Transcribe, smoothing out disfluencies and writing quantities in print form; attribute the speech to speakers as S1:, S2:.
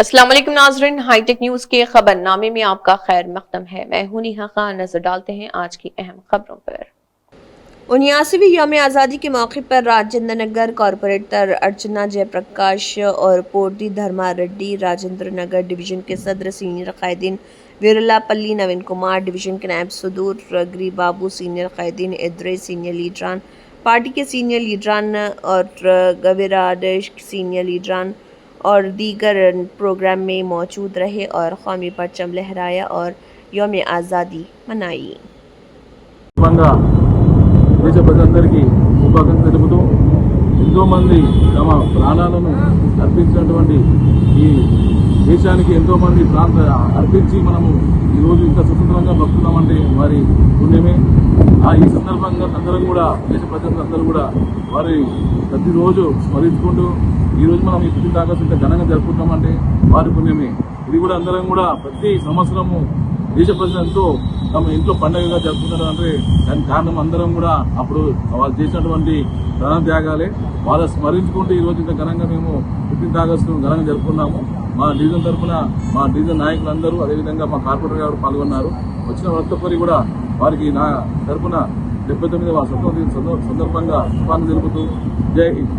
S1: अस्सलाम वालेकुम नाज़रीन, हाईटेक न्यूज के खबरनामे में आपका खैर मकदम है। मैं हूं नेहा खान। नजर डालते हैं आज की अहम खबरों पर। 79वीं यौम आज़ादी के मौके पर राजेंद्र नगर कॉरपोरेटर अर्चना जयप्रकाश और पोर्टी धर्मा रेड्डी, राजेंद्र नगर डिवीजन के सदर सीनियर कायदीन वीरलापल्ली नवीन कुमार, डिवीजन के नायब सदूर रगरी बाबू, सीनियर कायदीन इद्रे, सीनियर लीडरान पार्टी के सीनियर लीडरान और गविराड सीनियर लीडरान और दीगर प्रोग्राम में मौजूद रहे और कौमी परचम लहराया और यौम आज़ादी मनाई।
S2: దేశ ప్రజలందరికీ శుభాకాంక్షలు తెలుపుతూ ఎంతోమంది తమ ప్రాణాలను అర్పించినటువంటి ఈ దేశానికి ఎంతోమంది అర్పించి మనము ఈరోజు ఇంత స్వతంత్రంగా బతుకున్నామంటే వారి పుణ్యమే. ఈ సందర్భంగా అందరం కూడా దేశ ప్రజలందరూ కూడా వారి ప్రతిరోజు స్మరించుకుంటూ ఈరోజు మనం ఈ 15 ఆగస్టు ఇంత ఘనంగా జరుపుకుంటామంటే వారి పుణ్యమే. ఇది కూడా అందరం కూడా ప్రతి సంవత్సరము దేశ ప్రజలతో తమ ఇంట్లో పండుగగా జరుపుకుంటారు అంటే దానికి కారణం అందరం కూడా అప్పుడు వాళ్ళు చేసినటువంటి ప్రాణ త్యాగాలే. వాళ్ళ స్మరించుకుంటూ ఈ రోజు ఇంత ఘనంగా మేము 15 ఆగస్టు ఘనంగా జరుపుకున్నాము. మా డివిజన్ తరఫున మా డివిజన్ నాయకులందరూ అదేవిధంగా మా కార్పొరేటర్ గారు పాల్గొన్నారు. వచ్చిన ప్రతి ఒక్కరి కూడా వారికి నా తరఫున 79వ స్వతంత్ర సందర్భంగా శుభాకాంక్షలు తెలుపుతూ జై హింద్.